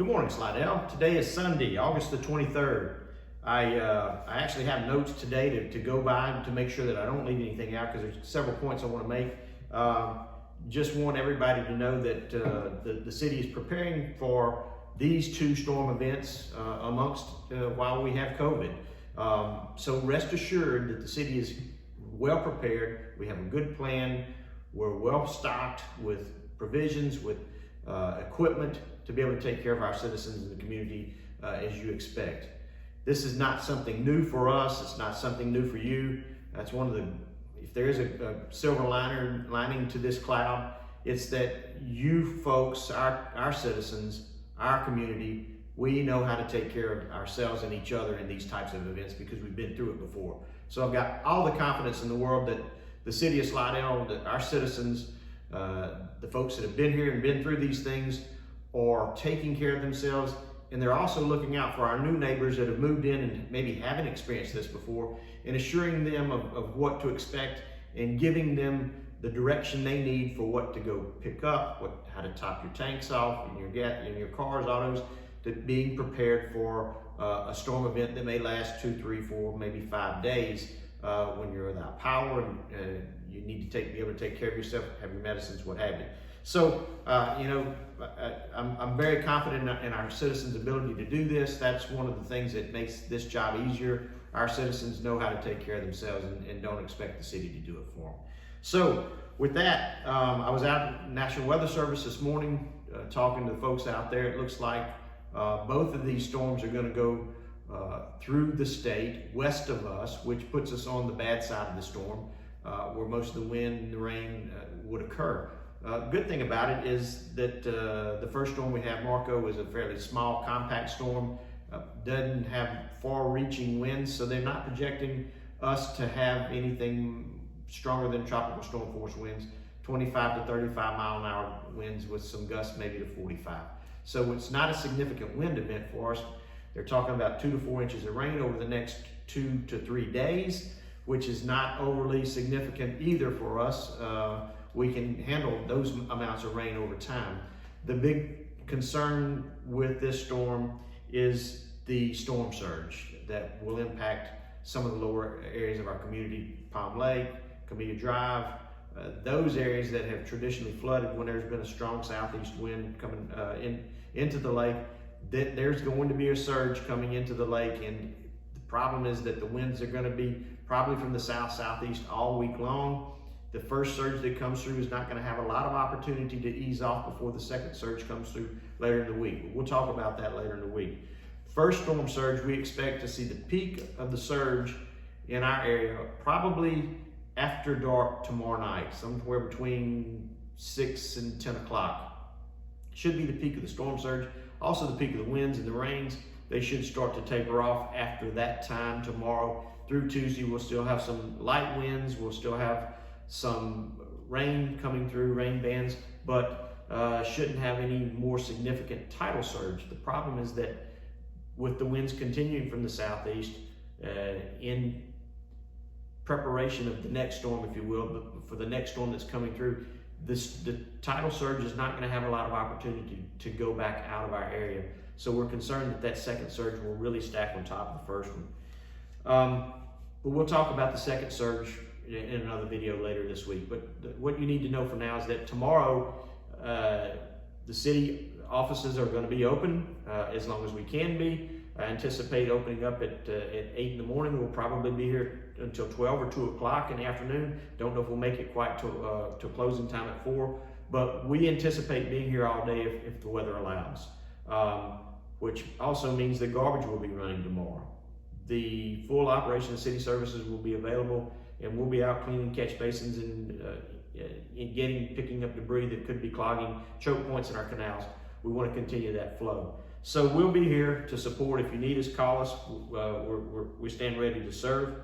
Good morning, Slidell. Today is Sunday, August the 23rd. I actually have notes today to go by to make sure that I don't leave anything out because there's several points I want to make. Just want everybody to know that the city is preparing for these two storm events amongst while we have COVID. So rest assured that the city is well prepared. We have a good plan. We're well stocked with provisions, with equipment to be able to take care of our citizens in the community as you expect. This is not something new for us. It's not something new for you. That's one of the, if there is a silver lining to this cloud, it's that you folks, our citizens, our community, we know how to take care of ourselves and each other in these types of events because we've been through it before. So I've got all the confidence in the world that the city of Slidell, that our citizens, the folks that have been here and been through these things are taking care of themselves, and they're also looking out for our new neighbors that have moved in and maybe haven't experienced this before, and assuring them of what to expect and giving them the direction they need for what to go pick up, how to top your tanks off in your cars, autos, to being prepared for a storm event that may last 2, 3, 4, maybe 5 days when you're without power and you need to be able to take care of yourself, have your medicines, what have you. So, I'm very confident in our citizens' ability to do this. That's one of the things that makes this job easier. Our citizens know how to take care of themselves and don't expect the city to do it for them. So, with that, I was out at National Weather Service this morning talking to the folks out there. It looks like both of these storms are going to go through the state west of us, which puts us on the bad side of the storm, where most of the wind and the rain would occur. Good thing about it is that the first storm we have, Marco, is a fairly small, compact storm, doesn't have far-reaching winds, so they're not projecting us to have anything stronger than tropical storm force winds, 25 to 35 mile an hour winds with some gusts maybe to 45. So it's not a significant wind event for us. They're talking about 2 to 4 inches of rain over the next 2 to 3 days, which is not overly significant either for us. We can handle those amounts of rain over time. The big concern with this storm is the storm surge that will impact some of the lower areas of our community, Palm Lake, Camellia Drive, those areas that have traditionally flooded when there's been a strong southeast wind coming into the lake. There's going to be a surge coming into the lake, and the problem is that the winds are going to be probably from the southeast all week long. The first surge that comes through is not going to have a lot of opportunity to ease off before the second surge comes through later in the week. We'll talk about that later in the week. First storm surge, we expect to see the peak of the surge in our area probably after dark tomorrow night, somewhere between 6 and 10 o'clock. Should be the peak of the storm surge. Also the peak of the winds and the rains. They should start to taper off after that time tomorrow through Tuesday. We'll still have some light winds. We'll still have some rain coming through, rain bands, but shouldn't have any more significant tidal surge. The problem is that with the winds continuing from the southeast, in preparation of the next storm, if you will, but for the next storm that's coming through, the tidal surge is not going to have a lot of opportunity to go back out of our area. So we're concerned that second surge will really stack on top of the first one. But we'll talk about the second surge in another video later this week. But what you need to know for now is that tomorrow the city offices are going to be open as long as we can be. I anticipate opening up at 8 in the morning. We'll probably be here until 12 or 2 o'clock in the afternoon. Don't know if we'll make it quite to closing time at 4, but we anticipate being here all day if the weather allows, which also means that garbage will be running tomorrow. The full operation of city services will be available, and we'll be out cleaning catch basins and picking up debris that could be clogging choke points in our canals. We want to continue that flow. So we'll be here to support. If you need us, call us. We stand ready to serve.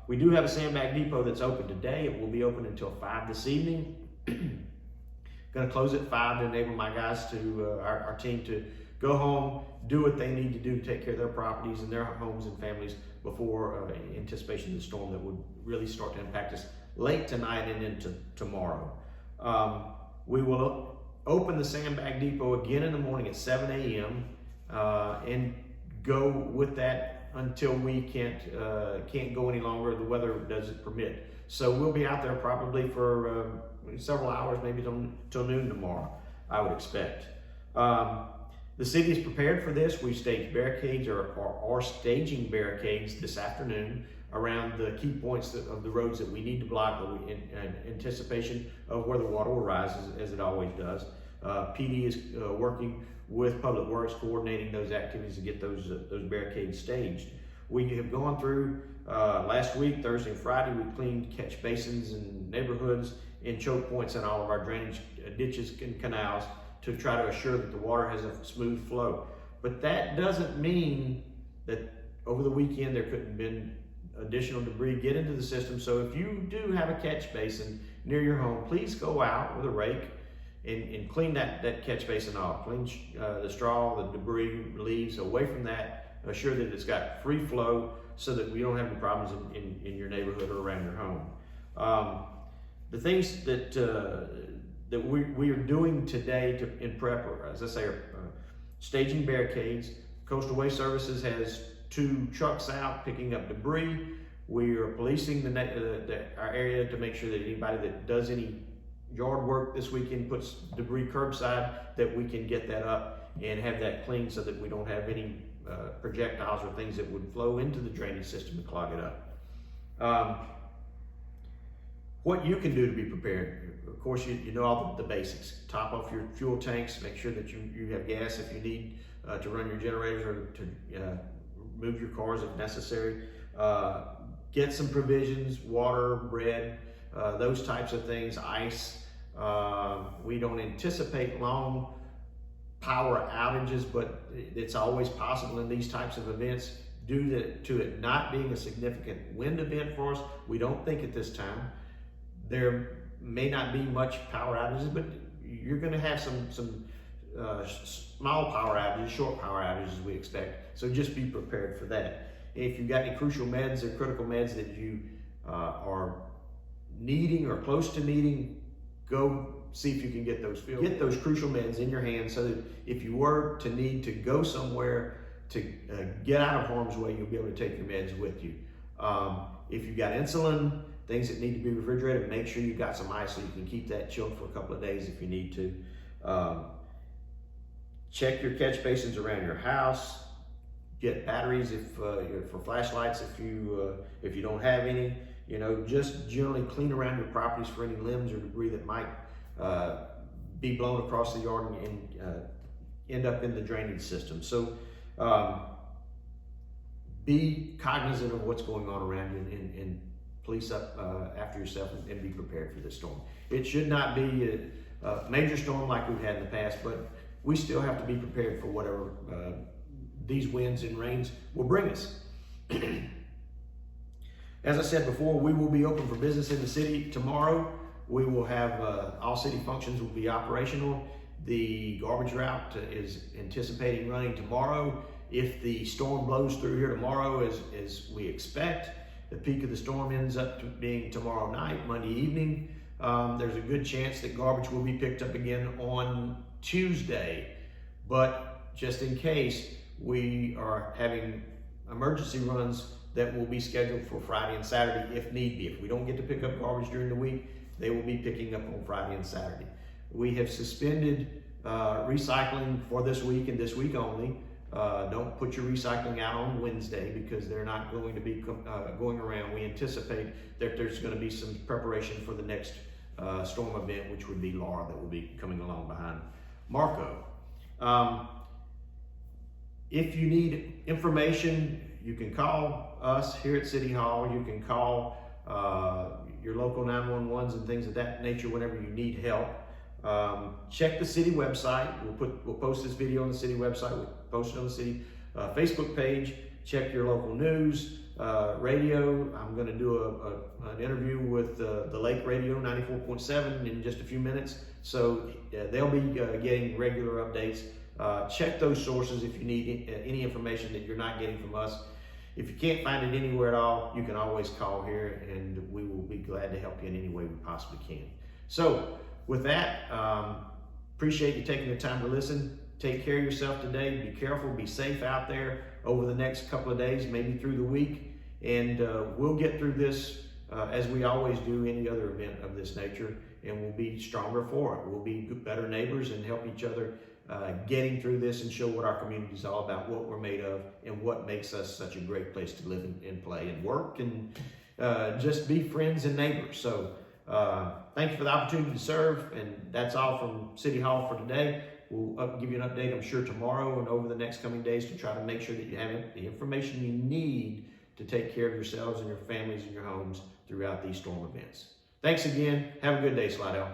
We do have a sandbag depot that's open today. It will be open until 5 this evening. Going to close at 5 to enable my guys our team to go home, do what they need to do to take care of their properties and their homes and families before anticipation of the storm that would really start to impact us late tonight and into tomorrow. We will open the sandbag depot again in the morning at 7 a.m. And go with that until we can't go any longer. The weather doesn't permit. So we'll be out there probably for several hours, maybe till noon tomorrow, I would expect. The city is prepared for this. We've staged barricades or are staging barricades this afternoon around the key points of the roads that we need to block in anticipation of where the water will rise, as it always does. PD is working with Public Works, coordinating those activities to get those barricades staged. We have gone through last week, Thursday and Friday, we cleaned catch basins in neighborhoods and choke points in all of our drainage ditches and canals to try to assure that the water has a smooth flow. But that doesn't mean that over the weekend there couldn't have been additional debris get into the system. So if you do have a catch basin near your home, please go out with a rake and clean that catch basin off. Clean the straw, the debris, leaves away from that. Assure that it's got free flow so that we don't have any problems in your neighborhood or around your home. The things that we are doing today in prep, or as I say, staging barricades. Coastal Waste Services has 2 trucks out picking up debris. We are policing our area to make sure that anybody that does any yard work this weekend puts debris curbside, that we can get that up and have that clean so that we don't have any projectiles or things that would flow into the drainage system and clog it up. What you can do to be prepared, of course, you know all the basics. Top off your fuel tanks, make sure that you have gas if you need to run your generators or to move your cars if necessary. Get some provisions, water, bread, those types of things, ice. We don't anticipate long power outages, but it's always possible in these types of events due to it not being a significant wind event for us. We don't think at this time. There may not be much power outages, but you're going to have some small power outages, short power outages we expect. So just be prepared for that. If you've got any crucial meds or critical meds that you are needing or close to needing, go see if you can get those filled. Get those crucial meds in your hand so that if you were to need to go somewhere to get out of harm's way, you'll be able to take your meds with you. If you've got insulin, things that need to be refrigerated, make sure you've got some ice so you can keep that chilled for a couple of days if you need to. Check your catch basins around your house. Get batteries for flashlights if you don't have any. You know, just generally clean around your properties for any limbs or debris that might be blown across the yard and end up in the drainage system. So be cognizant of what's going on around you and police up after yourself and be prepared for this storm. It should not be a major storm like we've had in the past, but we still have to be prepared for whatever these winds and rains will bring us. As I said before, we will be open for business in the city tomorrow. We will have all city functions will be operational. The garbage route is anticipating running tomorrow. If the storm blows through here tomorrow as we expect, the peak of the storm ends up being tomorrow night, Monday evening. There's a good chance that garbage will be picked up again on Tuesday. But just in case, we are having emergency runs that will be scheduled for Friday and Saturday if need be. If we don't get to pick up garbage during the week, they will be picking up on Friday and Saturday. We have suspended recycling for this week and this week only. Don't put your recycling out on Wednesday because they're not going to be going around. We anticipate that there's going to be some preparation for the next storm event, which would be Laura, that will be coming along behind Marco. If you need information, you can call us here at City Hall. You can call your local 911s and things of that nature whenever you need help. Check the city website. We'll post this video on the city website. We'll post it on the city Facebook page. Check your local news, radio. I'm going to do an interview with the Lake Radio 94.7 in just a few minutes. So they'll be getting regular updates. Check those sources if you need any information that you're not getting from us. If you can't find it anywhere at all, you can always call here and we will be glad to help you in any way we possibly can. So with that, Appreciate you taking the time to listen. Take care of yourself today. Be careful, be safe out there over the next couple of days, maybe through the week. And we'll get through this as we always do any other event of this nature, and we'll be stronger for it. We'll be better neighbors and help each other getting through this and show what our community is all about, what we're made of, and what makes us such a great place to live and play and work and just be friends and neighbors. So thank you for the opportunity to serve, and that's all from City Hall for today. We'll give you an update, I'm sure, tomorrow and over the next coming days to try to make sure that you have the information you need to take care of yourselves and your families and your homes throughout these storm events. Thanks again. Have a good day, Slidell.